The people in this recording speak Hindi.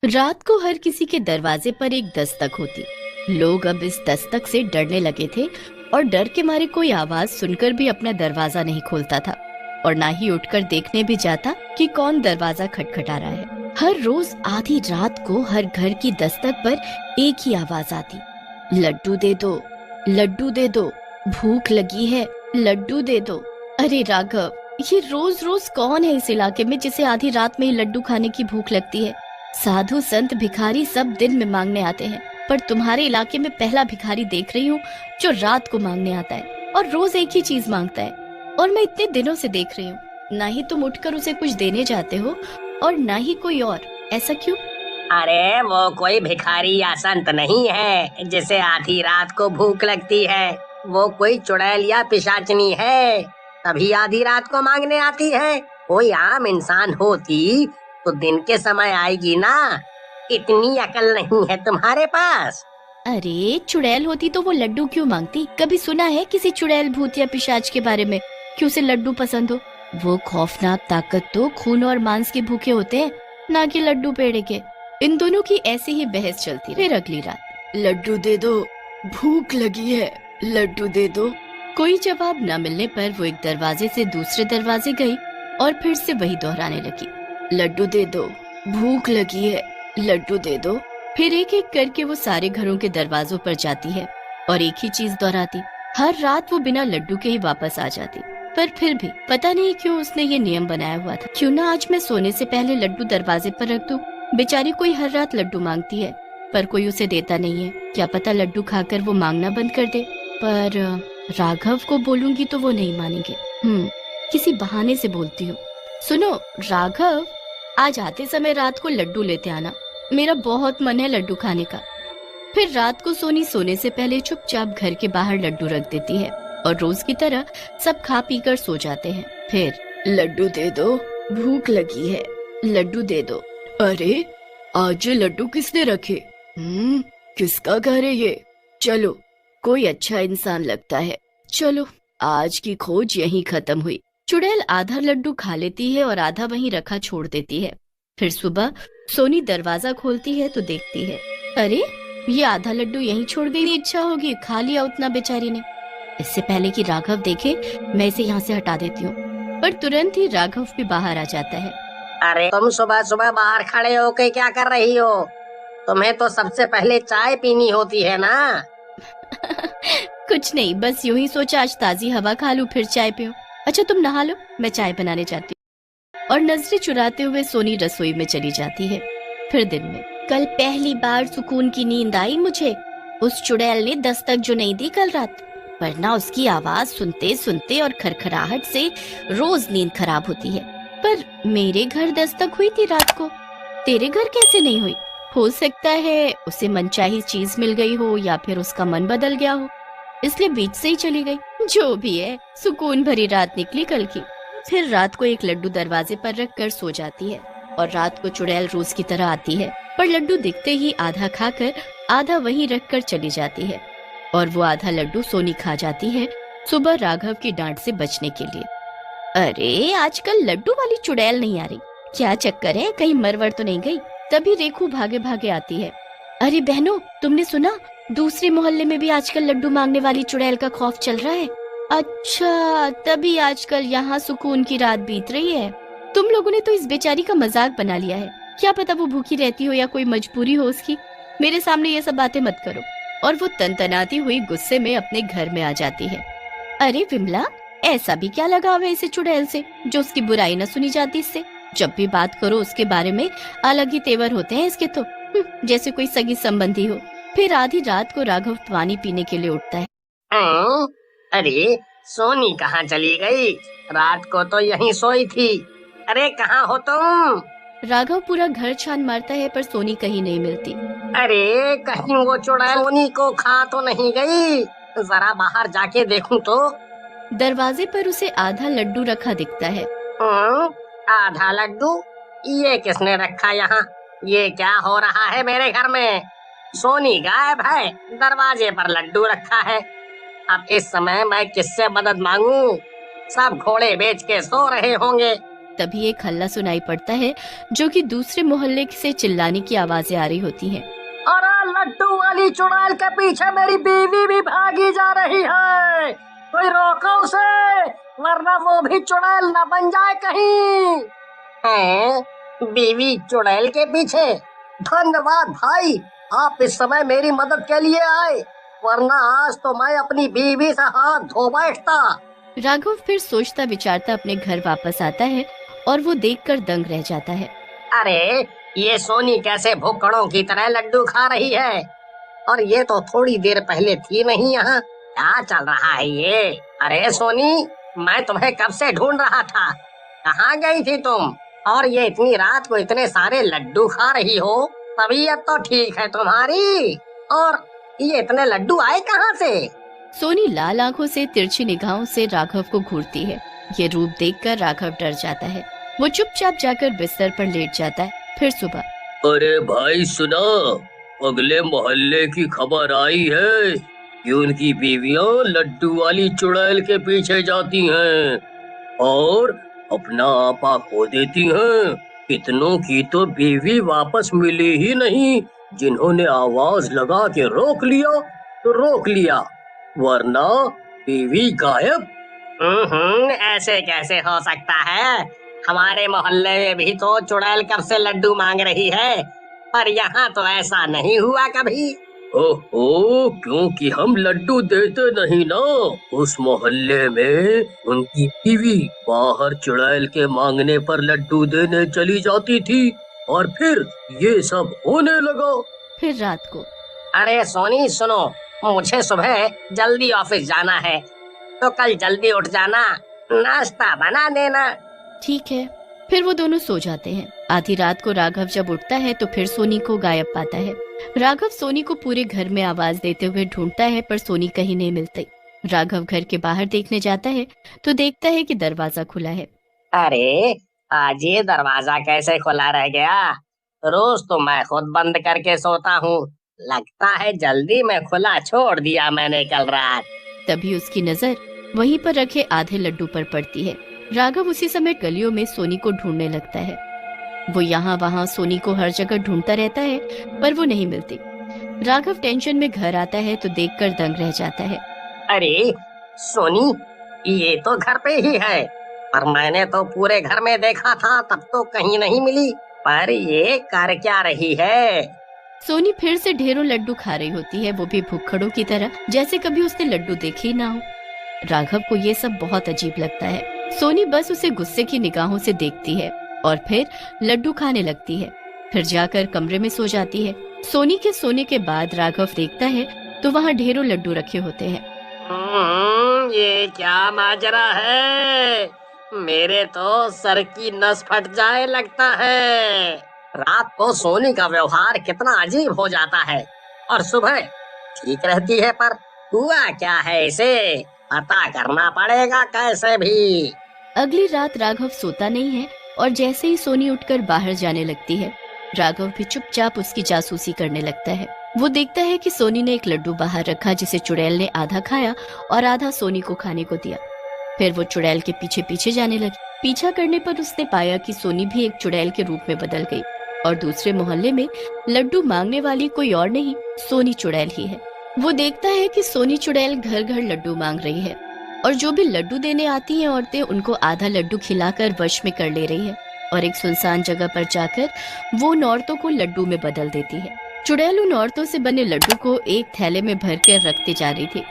रात को हर किसी के दरवाजे पर एक दस्तक होती। लोग अब इस दस्तक से डरने लगे थे और डर के मारे कोई आवाज सुनकर भी अपना दरवाजा नहीं खोलता था और ना ही उठकर देखने भी जाता कि कौन दरवाजा खटखटा रहा है। हर रोज आधी रात को हर घर की दस्तक पर एक ही आवाज आती, लड्डू दे दो, लड्डू दे दो, भूख लगी है, लड्डू दे दो। अरे राघव, ये रोज रोज कौन है इस इलाके में जिसे आधी रात में ही लड्डू खाने की भूख लगती है? साधु संत भिखारी सब दिन में मांगने आते हैं, पर तुम्हारे इलाके में पहला भिखारी देख रही हूँ जो रात को मांगने आता है और रोज एक ही चीज मांगता है। और मैं इतने दिनों से देख रही हूँ, ना ही तुम उठकर उसे कुछ देने जाते हो और ना ही कोई और। ऐसा क्यों? अरे वो कोई भिखारी या संत नहीं है जिसे आधी रात को भूख लगती है। वो कोई चुड़ैल या पिशाचनी है, तभी आधी रात को मांगने आती है। कोई आम इंसान होती तो दिन के समय आएगी ना। इतनी अकल नहीं है तुम्हारे पास। अरे चुड़ैल होती तो वो लड्डू क्यों मांगती? कभी सुना है किसी चुड़ैल भूत या पिशाच के बारे में कि उसे लड्डू पसंद हो? वो खौफनाक ताकत तो खून और मांस के भूखे होते हैं, ना कि लड्डू पेड़े के। इन दोनों की ऐसी ही बहस चलती रही। फिर अगली रात, लड्डू दे दो, भूख लगी है, लड्डू दे दो। कोई जवाब न मिलने पर वो एक दरवाजे से दूसरे दरवाजे गई और फिर से वही दोहराने लगी, लड्डू दे दो, भूख लगी है, लड्डू दे दो। फिर एक एक करके वो सारे घरों के दरवाजों पर जाती है और एक ही चीज दोहराती। हर रात वो बिना लड्डू के ही वापस आ जाती, पर फिर भी पता नहीं क्यों उसने ये नियम बनाया हुआ था, क्यों ना आज मैं सोने से पहले लड्डू दरवाजे पर रख दूं। बेचारी कोई हर रात लड्डू मांगती है पर कोई उसे देता नहीं है। क्या पता लड्डू खाकर वो मांगना बंद कर दे। पर राघव को बोलूंगी तो वो नहीं मानेंगे। किसी बहाने से बोलती हूँ। सुनो राघव, आज आते समय रात को लड्डू लेते आना, मेरा बहुत मन है लड्डू खाने का। फिर रात को सोनी सोने से पहले चुपचाप घर के बाहर लड्डू रख देती है और रोज की तरह सब खा पी कर सो जाते हैं। फिर लड्डू दे दो, भूख लगी है, लड्डू दे दो। अरे आज ये लड्डू किसने रखे? किसका घर है ये? चलो, कोई अच्छा इंसान लगता है। चलो, आज की खोज यहीं खत्म हुई। चुड़ैल आधा लड्डू खा लेती है और आधा वहीं रखा छोड़ देती है। फिर सुबह सोनी दरवाजा खोलती है तो देखती है, अरे ये आधा लड्डू यहीं छोड़ गई। इच्छा होगी खा लिया उतना बेचारी ने। इससे पहले कि राघव देखे, मैं इसे यहाँ से हटा देती हूँ। पर तुरंत ही राघव भी बाहर आ जाता है। अरे तुम सुबह सुबह बाहर खड़े होके क्या कर रही हो? तुम्हें तो सबसे पहले चाय पीनी होती है ना। कुछ नहीं, बस यूं ही सोचा आज ताजी हवा खा लूं फिर चाय पीऊं। अच्छा तुम नहा लो, मैं चाय बनाने जाती हूँ। और नजरें चुराते हुए सोनी रसोई में चली जाती है। फिर दिन में, कल पहली बार सुकून की नींद आई मुझे। उस चुड़ैल ने दस्तक जो नहीं दी कल रात, वरना उसकी आवाज सुनते सुनते और खरखराहट से रोज नींद खराब होती है। पर मेरे घर दस्तक हुई थी रात को, तेरे घर कैसे नहीं हुई? हो सकता है उसे मनचाही चीज मिल गई हो या फिर उसका मन बदल गया हो, इसलिए बीच से ही चली गई। जो भी है, सुकून भरी रात निकली कल की। फिर रात को एक लड्डू दरवाजे पर रख कर सो जाती है और रात को चुड़ैल रोज की तरह आती है, पर लड्डू दिखते ही आधा खाकर आधा वहीं रख कर चली जाती है और वो आधा लड्डू सोनी खा जाती है सुबह राघव की डांट से बचने के लिए। अरे आजकल लड्डू वाली चुड़ैल नहीं आ रही, क्या चक्कर है? कहीं मरवर तो नहीं गई? तभी रेखू भागे भागे आती है। अरे बहनों, तुमने सुना दूसरे मोहल्ले में भी आजकल लड्डू मांगने वाली चुड़ैल का खौफ चल रहा है? अच्छा, तभी आजकल यहाँ सुकून की रात बीत रही है। तुम लोगों ने तो इस बेचारी का मजाक बना लिया है। क्या पता वो भूखी रहती हो या कोई मजबूरी हो उसकी। मेरे सामने ये सब बातें मत करो। और वो तनतनाती हुई गुस्से में अपने घर में आ जाती है। अरे विमला, ऐसा भी क्या लगाव है इसे चुड़ैल से जो उसकी बुराई न सुनी जाती इससे? जब भी बात करो उसके बारे में अलग ही तेवर होते हैं इसके तो, जैसे कोई सगी संबंधी हो। फिर आधी रात को राघव पानी पीने के लिए उठता है। अरे सोनी कहाँ चली गई? रात को तो यहीं सोई थी। अरे कहाँ हो तुम? राघव पूरा घर छान मारता है पर सोनी कहीं नहीं मिलती। अरे कहीं वो चुड़ैल सोनी को खा तो नहीं गई? जरा बाहर जाके देखूं तो। दरवाजे पर उसे आधा लड्डू रखा दिखता है। आधा लड्डू? ये किसने रखा यहाँ? ये क्या हो रहा है मेरे घर में? सोनी गायब है, दरवाजे पर लड्डू रखा है। अब इस समय मैं किससे मदद मांगू? सब घोड़े बेच के सो रहे होंगे। तभी एक हल्ला सुनाई पड़ता है जो कि दूसरे मोहल्ले से चिल्लाने की आवाजें आ रही होती हैं। अरे लड्डू वाली चुड़ैल के पीछे मेरी बीवी भी भागी जा रही है, कोई रोको उसे, वरना वो भी चुड़ैल न बन जाए कहीं। हैं? बीवी चुड़ैल के पीछे? धन्यवाद भाई, आप इस समय मेरी मदद के लिए आए, वरना आज तो मैं अपनी बीवी से हाथ धो बैठता। राघव फिर सोचता विचारता अपने घर वापस आता है और वो देखकर दंग रह जाता है। अरे ये सोनी कैसे भुक्कड़ों की तरह लड्डू खा रही है, और ये तो थोड़ी देर पहले थी नहीं यहाँ। क्या चल रहा है ये? अरे सोनी, मैं तुम्हें कब से ढूंढ रहा था, कहाँ गई थी तुम? और ये इतनी रात को इतने सारे लड्डू खा रही हो, तबीयत तो ठीक है तुम्हारी, और ये इतने लड्डू आए कहाँ से? सोनी लाल आंखों से तिरछी निगाहों से राघव को घूरती है। ये रूप देखकर राघव डर जाता है। वो चुपचाप जाकर बिस्तर पर लेट जाता है। फिर सुबह, अरे भाई सुना, अगले मोहल्ले की खबर आई है कि उनकी बीवियां लड्डू वाली चुड़ैल के पीछे जाती हैं और अपना आपा खो देती हैं। कितनों की तो बीवी वापस मिली ही नहीं, जिन्होंने आवाज लगा के रोक लिया तो रोक लिया, वरना बीवी गायब। ऐसे कैसे हो सकता है? हमारे मोहल्ले में भी तो चुड़ैल कब से लड्डू मांग रही है, पर यहाँ तो ऐसा नहीं हुआ कभी। ओहो, क्योंकि हम लड्डू देते नहीं ना। उस मोहल्ले में उनकी बीवी बाहर चुड़ैल के मांगने पर लड्डू देने चली जाती थी और फिर ये सब होने लगा। फिर रात को, अरे सोनी सुनो, मुझे सुबह जल्दी ऑफिस जाना है, तो कल जल्दी उठ जाना, नाश्ता बना देना। ठीक है। फिर वो दोनों सो जाते हैं। आधी रात को राघव जब उठता है तो फिर सोनी को गायब पाता है। राघव सोनी को पूरे घर में आवाज देते हुए ढूंढता है, पर सोनी कहीं नहीं मिलती। राघव घर के बाहर देखने जाता है तो देखता है कि दरवाजा खुला है। अरे आज ये दरवाजा कैसे खुला रह गया? रोज तो मैं खुद बंद करके सोता हूँ, लगता है जल्दी में खुला छोड़ दिया मैंने कल रात। तभी उसकी नजर वहीं पर रखे आधे लड्डू पर पड़ती है। राघव उसी समय गलियों में सोनी को ढूंढने लगता है। वो यहाँ वहाँ सोनी को हर जगह ढूंढता रहता है, पर वो नहीं मिलती। राघव टेंशन में घर आता है तो देखकर दंग रह जाता है। अरे सोनी, ये तो घर पे ही है, पर मैंने तो पूरे घर में देखा था, तब तो कहीं नहीं मिली। पर ये कर क्या रही है? सोनी फिर से ढेरों लड्डू खा रही होती है, वो भी भुक्खड़ों की तरह, जैसे कभी उसने लड्डू देखे ही ना हो। राघव को ये सब बहुत अजीब लगता है। सोनी बस उसे गुस्से की निगाहों से देखती है और फिर लड्डू खाने लगती है। फिर जाकर कमरे में सो जाती है। सोनी के सोने के बाद राघव देखता है तो वहाँ ढेरों लड्डू रखे होते हैं। ये क्या माजरा है? मेरे तो सर की नस फट जाए लगता है। रात को सोनी का व्यवहार कितना अजीब हो जाता है और सुबह ठीक रहती है, पर हुआ क्या है इसे पता करना पड़ेगा कैसे भी। अगली रात राघव सोता नहीं है और जैसे ही सोनी उठकर बाहर जाने लगती है, राघव भी चुपचाप उसकी जासूसी करने लगता है। वो देखता है कि सोनी ने एक लड्डू बाहर रखा, जिसे चुड़ैल ने आधा खाया और आधा सोनी को खाने को दिया। फिर वो चुड़ैल के पीछे पीछे जाने लगी। पीछा करने पर उसने पाया कि सोनी भी एक चुड़ैल के रूप में बदल गई और दूसरे मोहल्ले में लड्डू मांगने वाली कोई और नहीं, सोनी चुड़ैल ही है। वो देखता है कि सोनी चुड़ैल घर घर लड्डू मांग रही है और जो भी लड्डू देने आती हैं औरतें उनको आधा लड्डू खिलाकर वश में कर ले रही है और एक सुनसान जगह पर जाकर वो उन औरतों को लड्डू में बदल देती है। चुड़ैल उन औरतों से बने लड्डू को एक थैले में भरकर रखते जा रही थी।